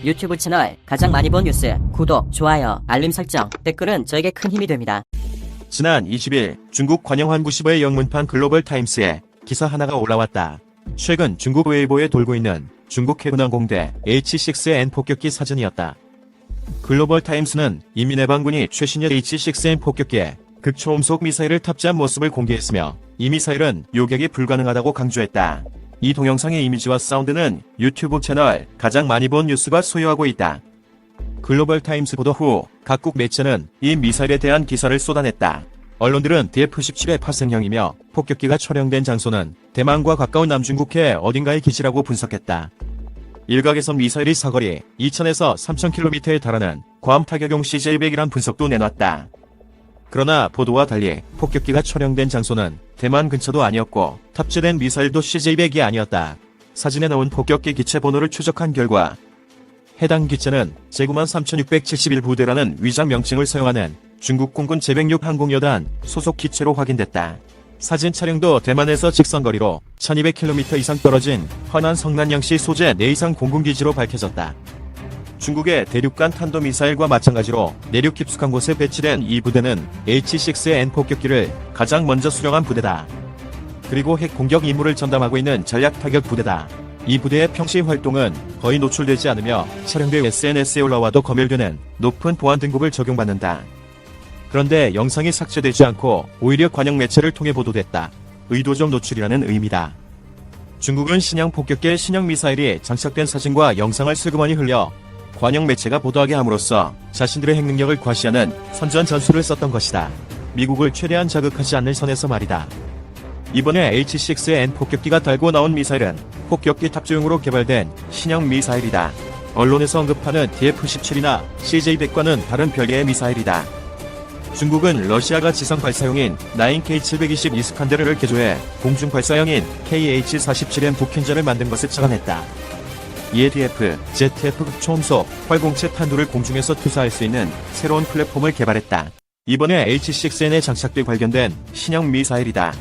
유튜브 채널 가장 많이 본 뉴스, 구독, 좋아요, 알림 설정, 댓글은 저에게 큰 힘이 됩니다. 지난 20일 중국 관영환구시보의 영문판 글로벌타임스에 기사 하나가 올라왔다. 최근 중국 웨이보에 돌고 있는 중국 해군항공대 H6N 폭격기 사진이었다. 글로벌타임스는 이민해방군이 최신의 H6N 폭격기에 극초음속 미사일을 탑재한 모습을 공개했으며 이 미사일은 요격이 불가능하다고 강조했다. 이 동영상의 이미지와 사운드는 유튜브 채널 가장 많이 본 뉴스가 소유하고 있다. 글로벌타임스 보도 후 각국 매체는 이 미사일에 대한 기사를 쏟아냈다. 언론들은 DF-17의 파생형이며 폭격기가 촬영된 장소는 대만과 가까운 남중국해 어딘가의 기지라고 분석했다. 일각에선 미사일의 사거리 2000에서 3000km에 달하는 괌 타격용 CJ-100이란 분석도 내놨다. 그러나 보도와 달리 폭격기가 촬영된 장소는 대만 근처도 아니었고 탑재된 미사일도 CJ-100이 아니었다. 사진에 나온 폭격기 기체 번호를 추적한 결과 해당 기체는 제9만 3671부대라는 위장 명칭을 사용하는 중국 공군 제106 항공여단 소속 기체로 확인됐다. 사진 촬영도 대만에서 직선거리로 1200km 이상 떨어진 허난 성난양시 소재 내이상 공군기지로 밝혀졌다. 중국의 대륙간 탄도미사일과 마찬가지로 내륙 깊숙한 곳에 배치된 이 부대는 H6N 폭격기를 가장 먼저 수령한 부대다. 그리고 핵 공격 임무를 전담하고 있는 전략 타격 부대다. 이 부대의 평시 활동은 거의 노출되지 않으며 촬영된 SNS에 올라와도 검열되는 높은 보안 등급을 적용받는다. 그런데 영상이 삭제되지 않고 오히려 관영 매체를 통해 보도됐다. 의도적 노출이라는 의미다. 중국은 신형 폭격기의 신형 미사일이 장착된 사진과 영상을 슬그머니 흘려 관영 매체가 보도하게 함으로써 자신들의 핵 능력을 과시하는 선전 전술을 썼던 것이다. 미국을 최대한 자극하지 않는 선에서 말이다. 이번에 H6N 폭격기가 달고 나온 미사일은 폭격기 탑재용으로 개발된 신형 미사일이다. 언론에서 언급하는 DF-17이나 CJ-100과는 다른 별개의 미사일이다. 중국은 러시아가 지상 발사용인 9K720 이스칸데르를 개조해 공중 발사형인 KH-47M 북현전을 만든 것을 착안했다. 이에 DF, ZF 극초음속 활공체 탄두를 공중에서 투사할 수 있는 새로운 플랫폼을 개발했다. 이번에 H6N에 장착돼 발견된 신형 미사일이다.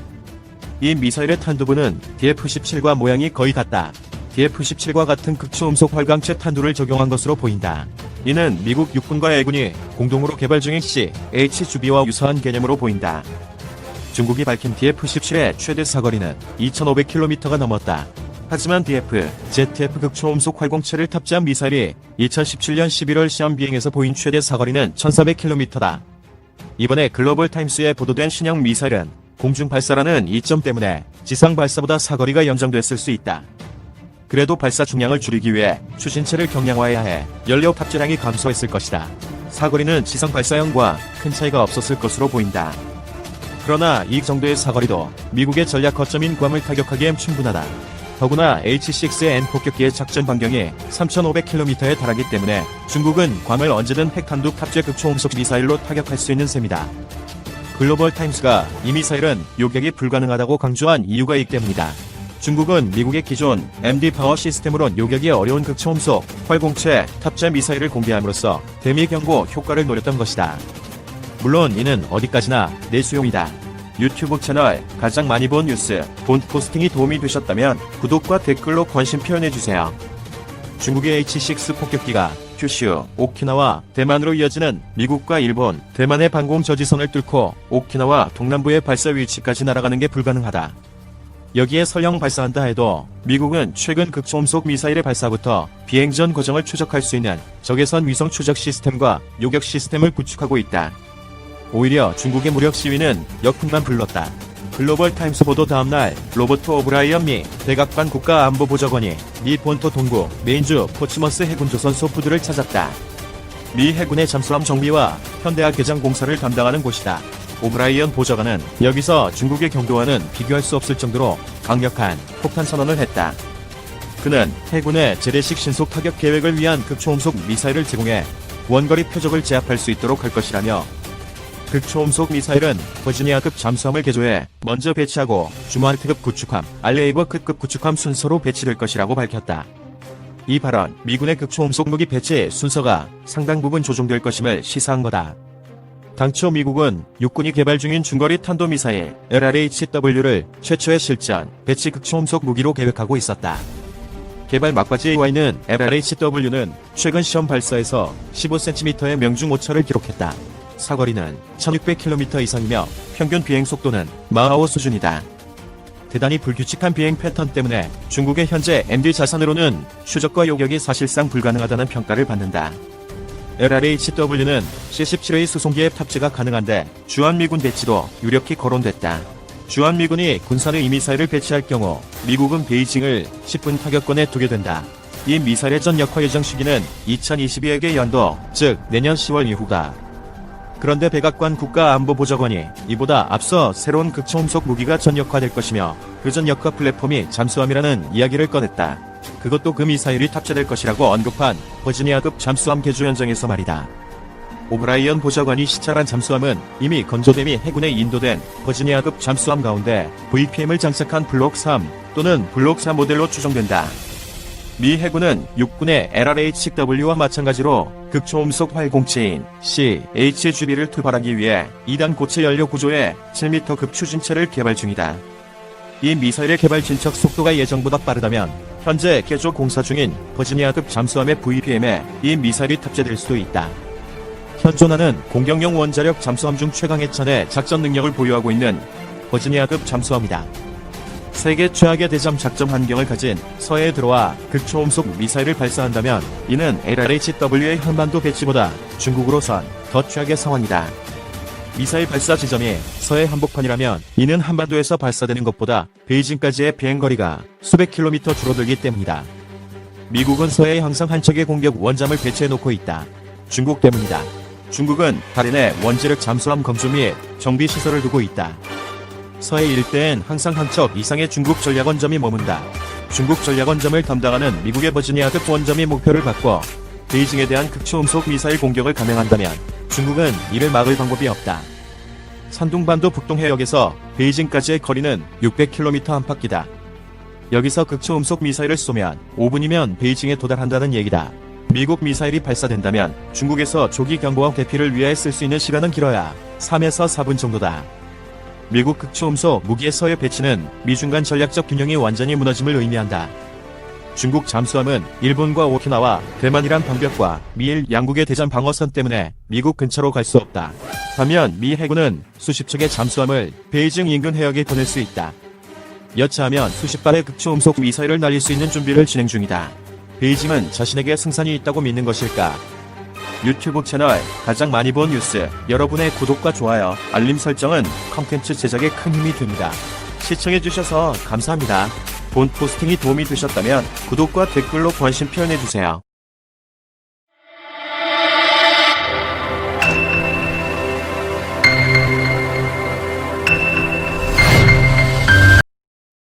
이 미사일의 탄두부는 DF-17과 모양이 거의 같다. DF-17과 같은 극초음속 활광체 탄두를 적용한 것으로 보인다. 이는 미국 육군과 해군이 공동으로 개발 중인 CH-주비와 유사한 개념으로 보인다. 중국이 밝힌 DF-17의 최대 사거리는 2500km가 넘었다. 하지만 DF, ZF 극초음속 활공체를 탑재한 미사일이 2017년 11월 시험 비행에서 보인 최대 사거리는 1400km다. 이번에 글로벌타임스에 보도된 신형 미사일은 공중 발사라는 이점 때문에 지상 발사보다 사거리가 연장됐을 수 있다. 그래도 발사 중량을 줄이기 위해 추진체를 경량화해야 해 연료 탑재량이 감소했을 것이다. 사거리는 지상 발사형과 큰 차이가 없었을 것으로 보인다. 그러나 이 정도의 사거리도 미국의 전략 거점인 괌을 타격하기엔 충분하다. 더구나 H6N 폭격기의 작전 반경이 3500km에 달하기 때문에 중국은 괌을 언제든 핵탄두 탑재 극초음속 미사일로 타격할 수 있는 셈이다. 글로벌타임스가 이 미사일은 요격이 불가능하다고 강조한 이유가 이 때문이다. 중국은 미국의 기존 MD 파워 시스템으론 요격이 어려운 극초음속 활공체 탑재 미사일을 공개함으로써 대미 경고 효과를 노렸던 것이다. 물론 이는 어디까지나 내수용이다. 유튜브 채널 가장 많이 본 뉴스 본 포스팅이 도움이 되셨다면 구독과 댓글로 관심 표현해주세요. 중국의 H6 폭격기가 큐슈, 오키나와, 대만으로 이어지는 미국과 일본, 대만의 방공 저지선을 뚫고 오키나와 동남부의 발사 위치까지 날아가는 게 불가능하다. 여기에 설령 발사한다 해도 미국은 최근 극초음속 미사일의 발사부터 비행전 과정을 추적할 수 있는 적외선 위성 추적 시스템과 요격 시스템을 구축하고 있다. 오히려 중국의 무력 시위는 역풍만 불렀다. 글로벌타임스 보도 다음날 로버트 오브라이언 미 백악관 국가안보보좌관이 미 본토 동부 메인주 포츠머스 해군조선 소프들을 찾았다. 미 해군의 잠수함 정비와 현대화 개장 공사를 담당하는 곳이다. 오브라이언 보좌관은 여기서 중국의 경도와는 비교할 수 없을 정도로 강력한 폭탄 선언을 했다. 그는 해군의 재래식 신속 타격 계획을 위한 극초음속 미사일을 제공해 원거리 표적을 제압할 수 있도록 할 것이라며 극초음속 미사일은 버지니아급 잠수함을 개조해 먼저 배치하고 주마르트급 구축함, 알레이버급 구축함 순서로 배치될 것이라고 밝혔다. 이 발언, 미군의 극초음속 무기 배치 순서가 상당 부분 조정될 것임을 시사한 거다. 당초 미국은 육군이 개발 중인 중거리 탄도미사일 LRHW를 최초의 실전, 배치 극초음속 무기로 계획하고 있었다. 개발 막바지에 와 있는 LRHW는 최근 시험 발사에서 15cm의 명중 오차를 기록했다. 사거리는 1600km 이상이며 평균 비행 속도는 마하오 수준이다. 대단히 불규칙한 비행 패턴 때문에 중국의 현재 MD 자산으로는 추적과 요격이 사실상 불가능하다는 평가를 받는다. LRHW는 C-17의 수송기에 탑재가 가능한데 주한미군 배치도 유력히 거론됐다. 주한미군이 군사의 이 미사일을 배치할 경우 미국은 베이징을 10분 타격권에 두게 된다. 이 미사일의 전 역화 예정 시기는 2022의 연도, 즉 내년 10월 이후다. 그런데 백악관 국가안보보좌관이 이보다 앞서 새로운 극초음속 무기가 전역화될 것이며 그 전역화 플랫폼이 잠수함이라는 이야기를 꺼냈다. 그것도 그 미사일이 탑재될 것이라고 언급한 버지니아급 잠수함 개조 현장에서 말이다. 오브라이언 보좌관이 시찰한 잠수함은 이미 건조됨이 해군에 인도된 버지니아급 잠수함 가운데 VPM을 장착한 블록 3 또는 블록 4 모델로 추정된다. 미 해군은 육군의 LRHW와 마찬가지로 극초음속 활공체인 CHGB를 투발하기 위해 2단 고체 연료 구조의 7m급 추진체를 개발 중이다. 이 미사일의 개발 진척 속도가 예정보다 빠르다면 현재 개조 공사 중인 버지니아급 잠수함의 VPM에 이 미사일이 탑재될 수도 있다. 현존하는 공격용 원자력 잠수함 중 최강의 차내 작전 능력을 보유하고 있는 버지니아급 잠수함이다. 세계 최악의 대잠 작전 환경을 가진 서해에 들어와 극초음속 미사일을 발사한다면 이는 LRHW의 한반도 배치보다 중국으로선 더 최악의 상황이다. 미사일 발사 지점이 서해 한복판이라면 이는 한반도에서 발사되는 것보다 베이징까지의 비행거리가 수백 킬로미터 줄어들기 때문이다. 미국은 서해에 항상 한 척의 공격 원잠을 배치해놓고 있다. 중국 때문이다. 중국은 달인의 원자력 잠수함 검수 및 정비 시설을 두고 있다. 서해 일대엔 항상 한 척 이상의 중국 전략원점이 머문다. 중국 전략원점을 담당하는 미국의 버지니아급 원점이 목표를 바꿔 베이징에 대한 극초음속 미사일 공격을 감행한다면 중국은 이를 막을 방법이 없다. 산둥반도 북동해역에서 베이징까지의 거리는 600km 안팎이다. 여기서 극초음속 미사일을 쏘면 5분이면 베이징에 도달한다는 얘기다. 미국 미사일이 발사된다면 중국에서 조기 경보와 대피를 위해 쓸 수 있는 시간은 길어야 3에서 4분 정도다. 미국 극초음속 무기의 서해 배치는 미중 간 전략적 균형이 완전히 무너짐을 의미한다. 중국 잠수함은 일본과 오키나와 대만이란 방벽과 미일 양국의 대잠 방어선 때문에 미국 근처로 갈 수 없다. 반면 미 해군은 수십 척의 잠수함을 베이징 인근 해역에 보낼 수 있다. 여차하면 수십 발의 극초음속 미사일을 날릴 수 있는 준비를 진행 중이다. 베이징은 자신에게 승산이 있다고 믿는 것일까? 유튜브 채널 가장 많이 본 뉴스, 여러분의 구독과 좋아요, 알림 설정은 컨텐츠 제작에 큰 힘이 됩니다. 시청해주셔서 감사합니다. 본 포스팅이 도움이 되셨다면 구독과 댓글로 관심 표현해주세요.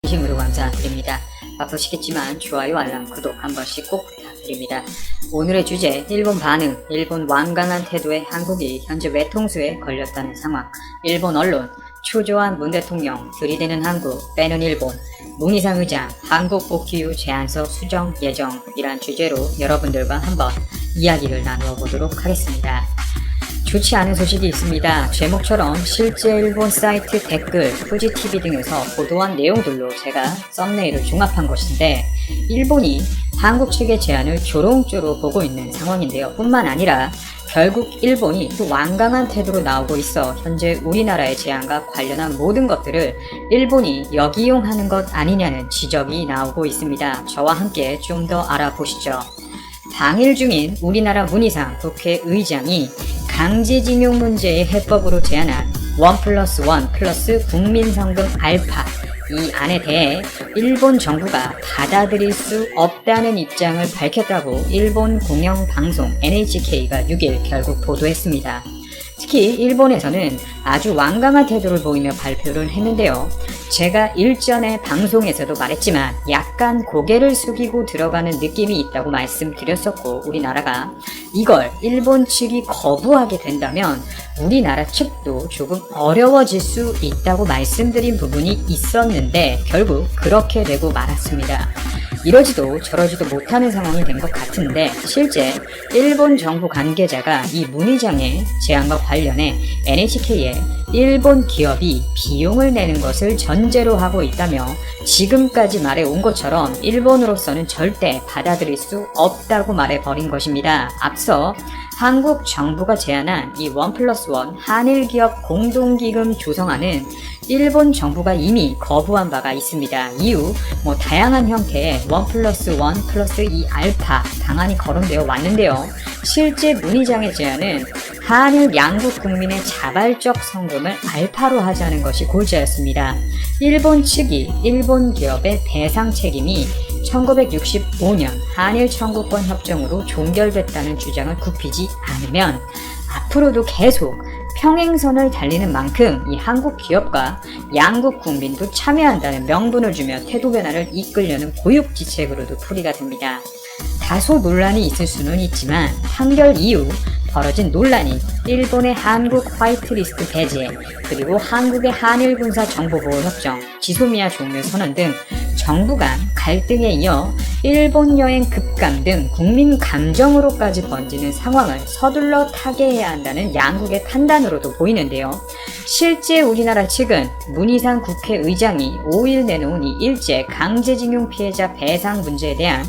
진심으로 감사드립니다. 바쁘시겠지만 좋아요, 알람, 구독 한 번씩 꼭 부탁드립니다. 오늘의 주제, 일본 반응, 일본 완강한 태도에 한국이 현재 외통수에 걸렸다는 상황, 일본 언론, 초조한 문 대통령, 들이대는 한국, 빼는 일본, 문희상 의장, 한국 복귀 후 제안서 수정 예정이란 주제로 여러분들과 한번 이야기를 나누어 보도록 하겠습니다. 좋지 않은 소식이 있습니다. 제목처럼 실제 일본 사이트 댓글, 후지TV 등에서 보도한 내용들로 제가 썸네일을 종합한 것인데 일본이 한국 측의 제안을 조롱조로 보고 있는 상황인데요. 뿐만 아니라 결국 일본이 또 완강한 태도로 나오고 있어 현재 우리나라의 제안과 관련한 모든 것들을 일본이 역이용하는 것 아니냐는 지적이 나오고 있습니다. 저와 함께 좀 더 알아보시죠. 방일 중인 우리나라 문희상 국회의장이 강제징용 문제의 해법으로 제안한 1+1 플러스 국민성금 알파 이 안에 대해 일본 정부가 받아들일 수 없다는 입장을 밝혔다고 일본 공영방송 NHK가 6일 결국 보도했습니다. 특히 일본에서는 아주 완강한 태도를 보이며 발표를 했는데요. 제가 일전에 방송에서도 말했지만 약간 고개를 숙이고 들어가는 느낌이 있다고 말씀드렸었고 우리나라가 이걸 일본 측이 거부하게 된다면 우리나라 측도 조금 어려워질 수 있다고 말씀드린 부분이 있었는데 결국 그렇게 되고 말았습니다. 이러지도 저러지도 못하는 상황이 된 것 같은데 실제 일본 정부 관계자가 이 문의장의 제안과 관련해 NHK에 일본 기업이 비용을 내는 것을 전제로 하고 있다며 지금까지 말해온 것처럼 일본으로서는 절대 받아들일 수 없다고 말해버린 것입니다. 앞서 한국 정부가 제안한 이 1+1 한일 기업 공동기금 조성안은 일본 정부가 이미 거부한 바가 있습니다. 이후 다양한 형태의 1+1+2 알파 방안이 거론되어 왔는데요. 실제 문의장의 제안은 한일 양국 국민의 자발적 성금을 알파로 하자는 것이 골자였습니다. 일본 측이 일본 기업의 배상 책임이 1965년 한일 청구권 협정으로 종결됐다는 주장을 굽히지 않으면 앞으로도 계속 평행선을 달리는 만큼 이 한국 기업과 양국 국민도 참여한다는 명분을 주며 태도 변화를 이끌려는 고육지책으로도 풀이가 됩니다. 다소 논란이 있을 수는 있지만 판결 이후 벌어진 논란이 일본의 한국 화이트리스트 배제, 그리고 한국의 한일 군사 정보보호 협정, 지소미아 종료 선언 등 정부 간 갈등에 이어 일본 여행 급감 등 국민 감정으로까지 번지는 상황을 서둘러 타개해야 한다는 양국의 판단으로도 보이는데요. 실제 우리나라 측은 문희상 국회의장이 5일 내놓은 이 일제 강제징용 피해자 배상 문제에 대한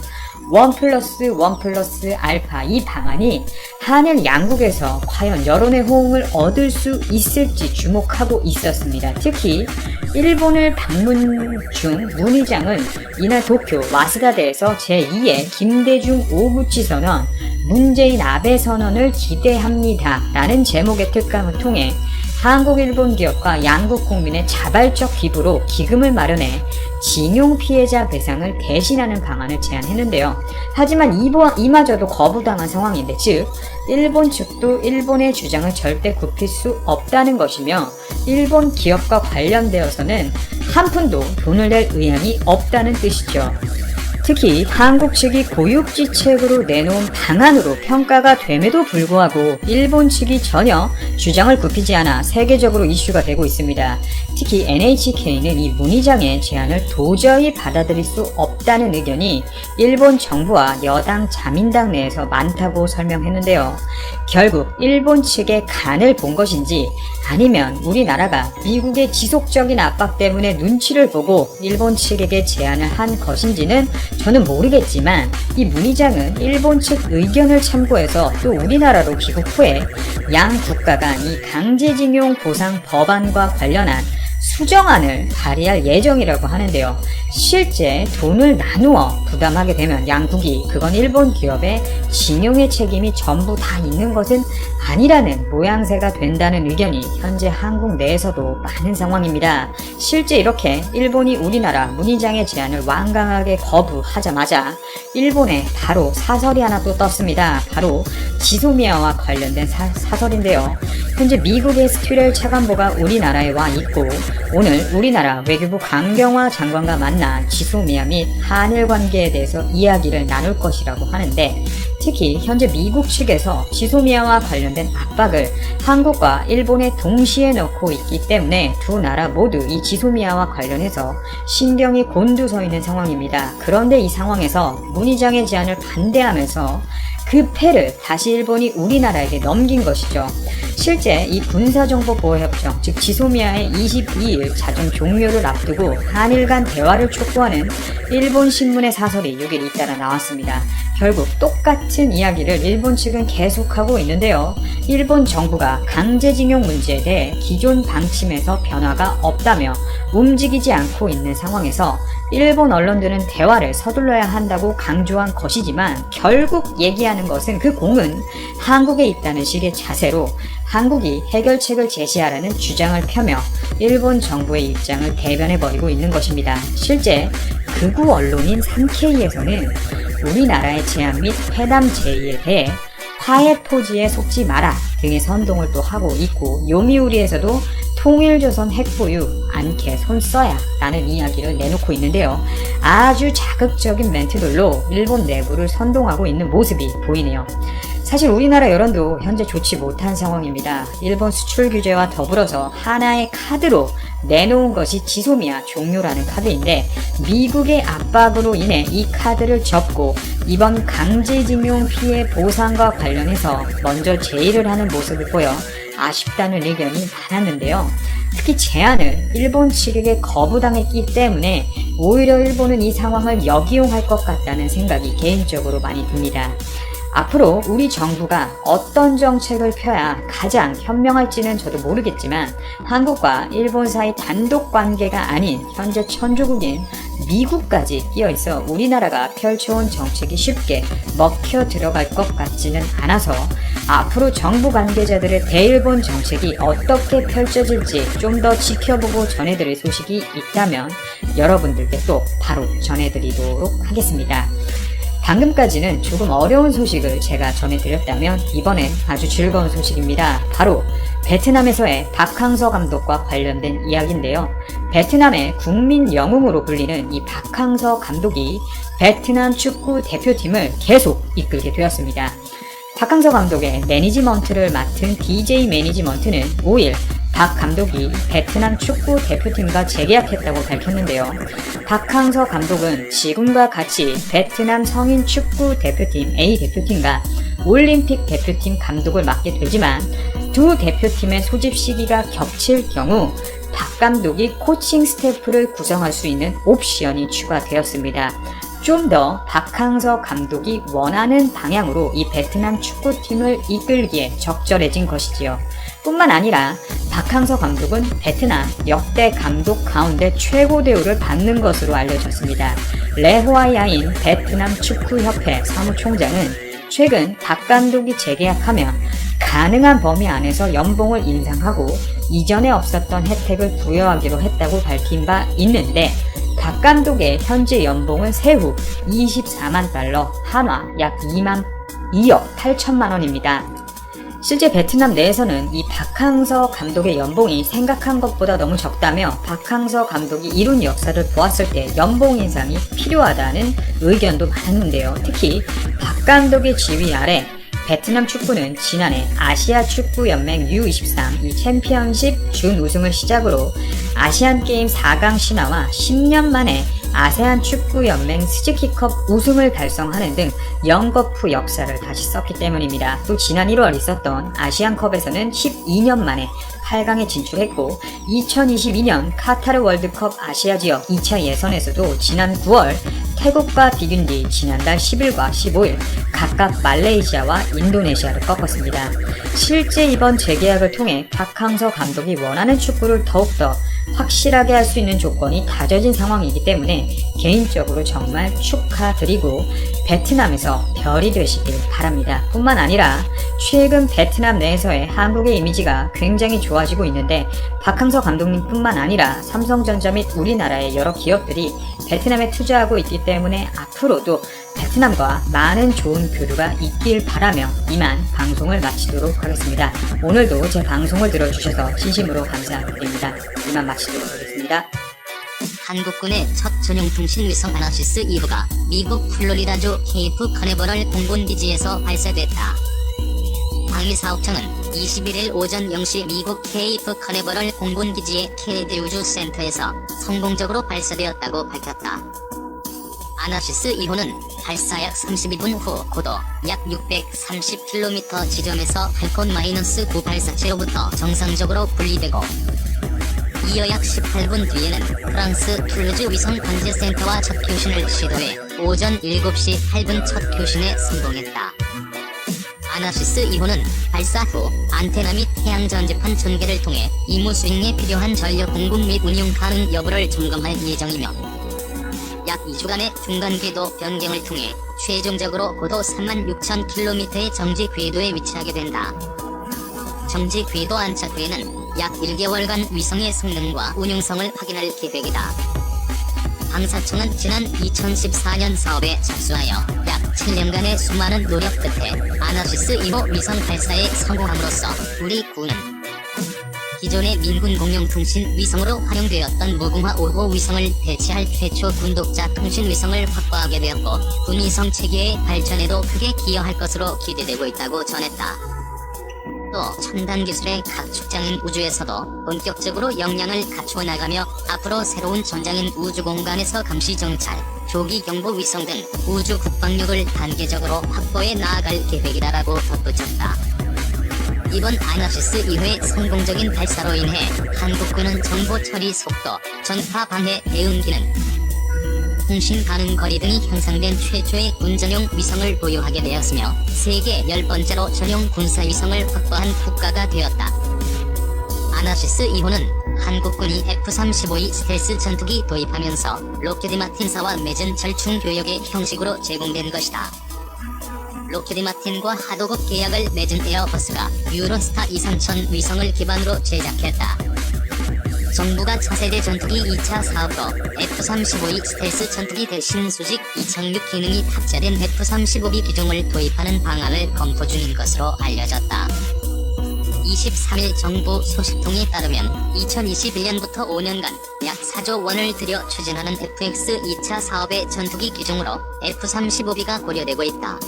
1+1+ 알파 이 방안이 한일 양국에서 과연 여론의 호응을 얻을 수 있을지 주목하고 있었습니다. 특히 일본을 방문 중 문의장은 이날 도쿄 와스다대에서 제2의 김대중 오부치 선언, 문재인 아베 선언을 기대합니다 라는 제목의 특강을 통해 한국 일본 기업과 양국 국민의 자발적 기부로 기금을 마련해 징용 피해자 배상을 대신하는 방안을 제안했는데요. 하지만 이마저도 거부당한 상황인데, 즉 일본 측도 일본의 주장을 절대 굽힐 수 없다는 것이며 일본 기업과 관련되어서는 한 푼도 돈을 낼 의향이 없다는 뜻이죠. 특히 한국 측이 고육지책으로 내놓은 방안으로 평가가 됨에도 불구하고 일본 측이 전혀 주장을 굽히지 않아 세계적으로 이슈가 되고 있습니다. 특히 NHK는 이 문의장의 제안을 도저히 받아들일 수 없다는 의견이 일본 정부와 여당 자민당 내에서 많다고 설명했는데요. 결국 일본 측의 간을 본 것인지 아니면 우리나라가 미국의 지속적인 압박 때문에 눈치를 보고 일본 측에게 제안을 한 것인지는 저는 모르겠지만 이 문의장은 일본 측 의견을 참고해서 또 우리나라로 귀국 후에 양 국가 간 이 강제징용 보상 법안과 관련한 수정안을 발의할 예정이라고 하는데요. 실제 돈을 나누어 부담하게 되면 양국이 그건 일본 기업의 징용의 책임이 전부 다 있는 것은 아니라는 모양새가 된다는 의견이 현재 한국 내에서도 많은 상황입니다. 실제 이렇게 일본이 우리나라 문의장의 제안을 완강하게 거부하자마자 일본에 바로 사설이 하나 또 떴습니다. 바로 지소미아와 관련된 사설인데요. 현재 미국의 스튜렐 차관보가 우리나라에 와 있고 오늘 우리나라 외교부 강경화 장관과 만나 지소미아 및 한일 관계에 대해서 이야기를 나눌 것이라고 하는데, 특히 현재 미국 측에서 지소미아와 관련된 압박을 한국과 일본에 동시에 넣고 있기 때문에 두 나라 모두 이 지소미아와 관련해서 신경이 곤두서 있는 상황입니다. 그런데 이 상황에서 문의장의 제안을 반대하면서 그 패를 다시 일본이 우리나라에게 넘긴 것이죠. 실제 이 군사정보보호협정, 즉 지소미아의 22일 자정 종료를 앞두고 한일 간 대화를 촉구하는 일본 신문의 사설이 6일 잇따라 나왔습니다. 결국 똑같은 이야기를 일본 측은 계속하고 있는데요. 일본 정부가 강제징용 문제에 대해 기존 방침에서 변화가 없다며 움직이지 않고 있는 상황에서 일본 언론들은 대화를 서둘러야 한다고 강조한 것이지만 결국 얘기하는 것은 그 공은 한국에 있다는 식의 자세로 한국이 해결책을 제시하라는 주장을 펴며 일본 정부의 입장을 대변해버리고 있는 것입니다. 실제 극우 언론인 산케이에서는 우리나라의 제안 및 회담 제의에 대해 화해 포지에 속지 마라 등의 선동을 또 하고 있고, 요미우리에서도 통일조선 핵보유 않게 손 써야 라는 이야기를 내놓고 있는데요. 아주 자극적인 멘트들로 일본 내부를 선동하고 있는 모습이 보이네요. 사실 우리나라 여론도 현재 좋지 못한 상황입니다. 일본 수출 규제와 더불어서 하나의 카드로 내놓은 것이 지소미아 종료라는 카드인데 미국의 압박으로 인해 이 카드를 접고 이번 강제징용 피해 보상과 관련해서 먼저 제의를 하는 모습을 보여 아쉽다는 의견이 많았는데요. 특히 제안을 일본 측에게 거부당했기 때문에 오히려 일본은 이 상황을 역이용할 것 같다는 생각이 개인적으로 많이 듭니다. 앞으로 우리 정부가 어떤 정책을 펴야 가장 현명할지는 저도 모르겠지만 한국과 일본 사이 단독 관계가 아닌 현재 천조국인 미국까지 끼어있어 우리나라가 펼쳐온 정책이 쉽게 먹혀 들어갈 것 같지는 않아서 앞으로 정부 관계자들의 대일본 정책이 어떻게 펼쳐질지 좀 더 지켜보고 전해드릴 소식이 있다면 여러분들께 또 바로 전해드리도록 하겠습니다. 방금까지는 조금 어려운 소식을 제가 전해드렸다면 이번엔 아주 즐거운 소식입니다. 바로 베트남에서의 박항서 감독과 관련된 이야기인데요. 베트남의 국민 영웅으로 불리는 이 박항서 감독이 베트남 축구 대표팀을 계속 이끌게 되었습니다. 박항서 감독의 매니지먼트를 맡은 DJ 매니지먼트는 5일 박 감독이 베트남 축구 대표팀과 재계약했다고 밝혔는데요. 박항서 감독은 지금과 같이 베트남 성인 축구 대표팀 A 대표팀과 올림픽 대표팀 감독을 맡게 되지만 두 대표팀의 소집 시기가 겹칠 경우 박 감독이 코칭 스태프를 구성할 수 있는 옵션이 추가되었습니다. 좀 더 박항서 감독이 원하는 방향으로 이 베트남 축구팀을 이끌기에 적절해진 것이지요. 뿐만 아니라 박항서 감독은 베트남 역대 감독 가운데 최고 대우를 받는 것으로 알려졌습니다. 레호아야인 베트남 축구협회 사무총장은 최근 박 감독이 재계약하면 가능한 범위 안에서 연봉을 인상하고 이전에 없었던 혜택을 부여하기로 했다고 밝힌 바 있는데 박 감독의 현재 연봉은 세후 24만 달러, 한화 약 2억 8천만 원입니다. 실제 베트남 내에서는 이 박항서 감독의 연봉이 생각한 것보다 너무 적다며 박항서 감독이 이룬 역사를 보았을 때 연봉 인상이 필요하다는 의견도 많았는데요. 특히 박 감독의 지휘 아래 베트남 축구는 지난해 아시아 축구 연맹 U23 이 챔피언십 준우승을 시작으로 아시안게임 4강 신화와 10년 만에 아세안 축구연맹 스즈키컵 우승을 달성하는 등 영거푸 역사를 다시 썼기 때문입니다. 또 지난 1월 있었던 아시안컵에서는 12년 만에 8강에 진출했고 2022년 카타르 월드컵 아시아 지역 2차 예선에서도 지난 9월 태국과 비균 뒤 지난달 10일과 15일 각각 말레이시아와 인도네시아를 꺾었습니다. 실제 이번 재계약을 통해 박항서 감독이 원하는 축구를 더욱더 확실하게 할 수 있는 조건이 다져진 상황이기 때문에 개인적으로 정말 축하드리고 베트남에서 별이 되시길 바랍니다. 뿐만 아니라 최근 베트남 내에서의 한국의 이미지가 굉장히 좋아지고 있는데 박항서 감독님 뿐만 아니라 삼성전자 및 우리나라의 여러 기업들이 베트남에 투자하고 있기 때문에 앞으로도 베트남과 많은 좋은 교류가 있길 바라며 이만 방송을 마치도록 하겠습니다. 오늘도 제 방송을 들어주셔서 진심으로 감사드립니다. 이만 마치도록 하겠습니다. 한국군의 첫 전용통신 위성 아나시스 2호가 미국 플로리다주 케이프 카네버럴 공군기지에서 발사됐다. 방위사업청은 21일 오전 0시 미국 케이프 카네버럴 공군기지의 케네디 우주센터에서 성공적으로 발사되었다고 밝혔다. 아나시스 2호는 발사 약 32분 후 고도 약 630km 지점에서 팔콘-9 발사체로부터 정상적으로 분리되고 이어 약 18분 뒤에는 프랑스 툴루즈 위성 관제센터와 첫 교신을 시도해 오전 7시 8분 첫 교신에 성공했다. 아나시스 2호는 발사 후 안테나 및 태양 전지판 전개를 통해 임무 수행에 필요한 전력 공급 및 운용 가능 여부를 점검할 예정이며 약 2주간의 중간 궤도 변경을 통해 최종적으로 고도 36,000km의 정지 궤도에 위치하게 된다. 정지 궤도 안착 후에는 약 1개월간 위성의 성능과 운용성을 확인할 계획이다. 방사청은 지난 2014년 사업에 착수하여 약 7년간의 수많은 노력 끝에 아나시스 2호 위성 발사에 성공함으로써 우리 군은 기존의 민군 공용 통신 위성으로 활용되었던 무궁화 5호 위성을 대체할 최초 군독자 통신 위성을 확보하게 되었고 군위성 체계의 발전에도 크게 기여할 것으로 기대되고 있다고 전했다. 또 첨단 기술의 각 축장인 우주에서도 본격적으로 역량을 갖추어 나가며 앞으로 새로운 전장인 우주 공간에서 감시 정찰, 조기 경보 위성 등 우주 국방력을 단계적으로 확보해 나아갈 계획이다라고 덧붙였다. 이번 아나시스 2회 성공적인 발사로 인해 한국군은 정보 처리 속도, 전파 방해 대응 기능, 통신 가능 거리 등이 향상된 최초의 군전용 위성을 보유하게 되었으며 세계 10번째로 전용 군사 위성을 확보한 국가가 되었다. 아나시스 2호는 한국군이 F-35E 스텔스 전투기 도입하면서 로키드 마틴사와 맺은 절충 교역의 형식으로 제공된 것이다. 로키드 마틴과 하도급 계약을 맺은 에어버스가 유로스타 23000 위성을 기반으로 제작했다. 정부가 차세대 전투기 2차 사업으로 F-35E 스텔스 전투기 대신 수직 이착륙 기능이 탑재된 F-35B 기종을 도입하는 방안을 검토 중인 것으로 알려졌다. 23일 정부 소식통에 따르면 2021년부터 5년간 약 4조 원을 들여 추진하는 FX 2차 사업의 전투기 기종으로 F-35B가 고려되고 있다.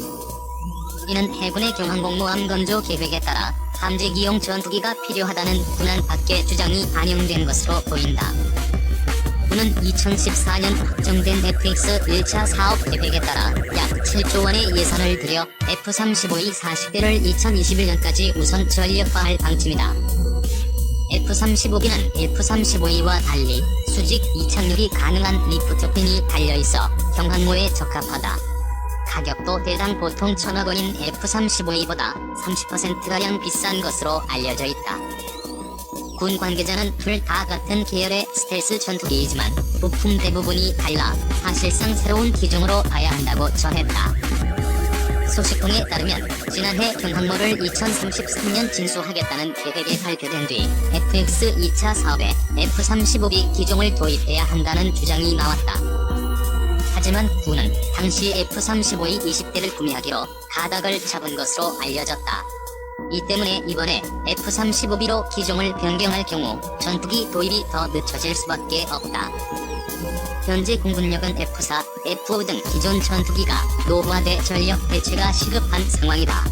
이는 해군의 경항공모함 건조 계획에 따라 함재기용 전투기가 필요하다는 군안 밖의 주장이 반영된 것으로 보인다. 군은 2014년 확정된 FX 1차 사업 계획에 따라 약 7조 원의 예산을 들여 F-35E 40대를 2021년까지 우선 전력화할 방침이다. F-35B는 F-35E와 달리 수직 이착륙이 가능한 리프트핀이 달려있어 경항모에 적합하다. 가격도 대당 보통 1,000억 원인 F-35E보다 30%가량 비싼 것으로 알려져 있다. 군 관계자는 둘 다 같은 계열의 스텔스 전투기이지만 부품 대부분이 달라 사실상 새로운 기종으로 봐야 한다고 전했다. 소식통에 따르면 지난해 경항모를 2033년 진수하겠다는 계획이 발표된 뒤 FX 2차 사업에 F-35B 기종을 도입해야 한다는 주장이 나왔다. 하지만 군은 당시 F-35E 20대를 구매하기로 가닥을 잡은 것으로 알려졌다. 이 때문에 이번에 F-35B로 기종을 변경할 경우 전투기 도입이 더 늦춰질 수밖에 없다. 현재 공군력은 F-4, F-5 등 기존 전투기가 노후화돼 전력 대체가 시급한 상황이다.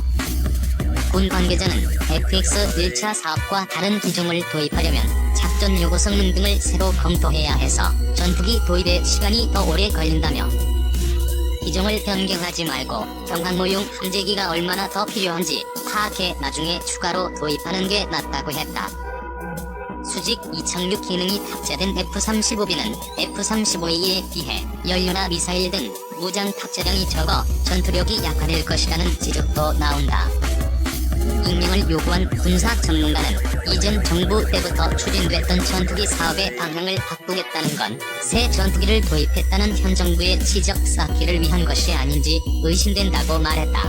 군 관계자는 FX 1차 사업과 다른 기종을 도입하려면 작전 요구 성능 등을 새로 검토해야 해서 전투기 도입에 시간이 더 오래 걸린다며 기종을 변경하지 말고 경항모용 함재기가 얼마나 더 필요한지 파악해 나중에 추가로 도입하는 게 낫다고 했다. 수직 이착륙 기능이 탑재된 F-35B는 F-35E에 비해 연료나 미사일 등 무장 탑재량이 적어 전투력이 약화될 것이라는 지적도 나온다. 익명을 요구한 군사 전문가는 이전 정부 때부터 추진됐던 전투기 사업의 방향을 바꾸겠다는 건 새 전투기를 도입했다는 현 정부의 지적 쌓기를 위한 것이 아닌지 의심된다고 말했다.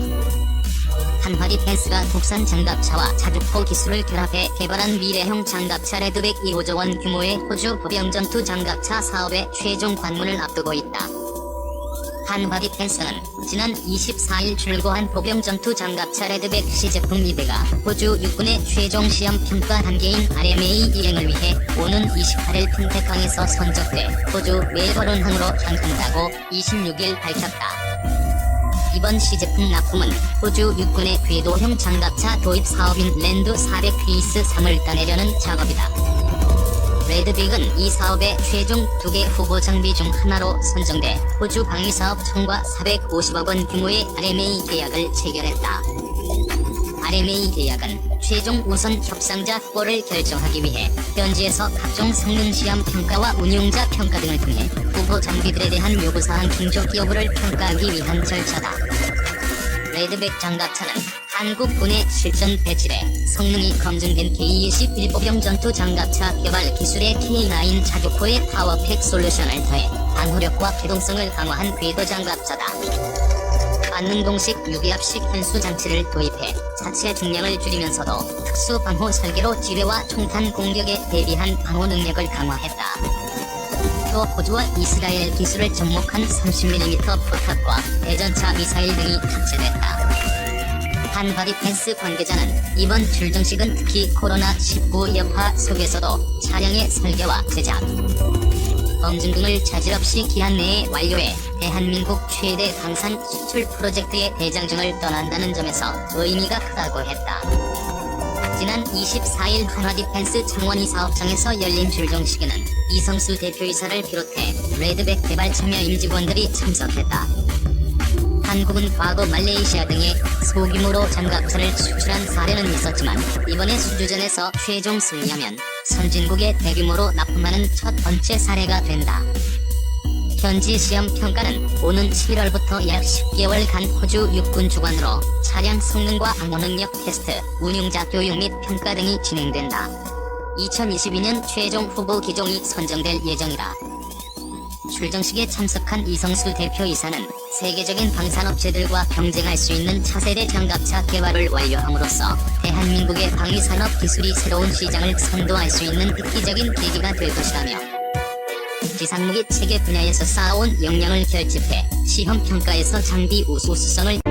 한화리 펜스가 국산 장갑차와 자주포 기술을 결합해 개발한 미래형 장갑차 레드백 2호 원 규모의 호주 보병 전투 장갑차 사업의 최종 관문을 앞두고 있다. 한화리 펜스는 지난 24일 출고한 보병 전투 장갑차 레드백 시제품 2대가 호주 육군의 최종 시험 평가 단계인 RMA 이행을 위해 오는 28일 핀테강에서 선적돼 호주 멜버른항으로 향한다고 26일 밝혔다. 이번 시제품 납품은 호주 육군의 궤도형 장갑차 도입 사업인 랜드 400 페이스 3을 따내려는 작업이다. 레드빅은 이 사업의 최종 2개 후보 장비 중 하나로 선정돼 호주 방위사업청과 450억 원 규모의 RMA 계약을 체결했다. RMA 계약은 최종 우선 협상자 후보를 결정하기 위해 현지에서 각종 성능 시험 평가와 운용자 평가 등을 통해 후보 장비들에 대한 요구사항 충족 여부를 평가하기 위한 절차다. 레드백 장갑차는 한국군의 실전 배치에 성능이 검증된 K-21 보병 전투 장갑차 개발 기술의 K9 자주포의 파워팩 솔루션을 더해 방호력과機動성을 강화한 궤도 장갑차다. 반능동식 유기압식 현수 장치를 도입해 자체 중량을 줄이면서도 특수 방호 설계로 지뢰와 총탄 공격에 대비한 방호 능력을 강화했다. 또 호주와 이스라엘 기술을 접목한 30mm 포탑과 대전차 미사일 등이 탑재됐다. 한 바디펜스 관계자는 이번 출정식은 특히 코로나19 여파 속에서도 차량의 설계와 제작, 검증 등을 차질 없이 기한 내에 완료해 대한민국 최대 방산 수출 프로젝트의 대장정을 떠난다는 점에서 의미가 크다고 했다. 지난 24일 한화디펜스 창원이 사업장에서 열린 출정식에는 이성수 대표이사를 비롯해 레드백 개발 참여 임직원들이 참석했다. 한국은 과거 말레이시아 등에 소규모로 장갑차를 수출한 사례는 있었지만 이번에 수주전에서 최종 승리하면 선진국에 대규모로 납품하는 첫 번째 사례가 된다. 현지 시험 평가는 오는 11월부터 약 10개월간 호주 육군 주관으로 차량 성능과 방어 능력 테스트, 운용자 교육 및 평가 등이 진행된다. 2022년 최종 후보 기종이 선정될 예정이다. 출정식에 참석한 이성수 대표이사는 세계적인 방산업체들과 경쟁할 수 있는 차세대 장갑차 개발을 완료함으로써 대한민국의 방위산업 기술이 새로운 시장을 선도할 수 있는 획기적인 계기가 될 것이라며 지상무기 체계 분야에서 쌓아온 역량을 결집해 시험평가에서 장비 우수성을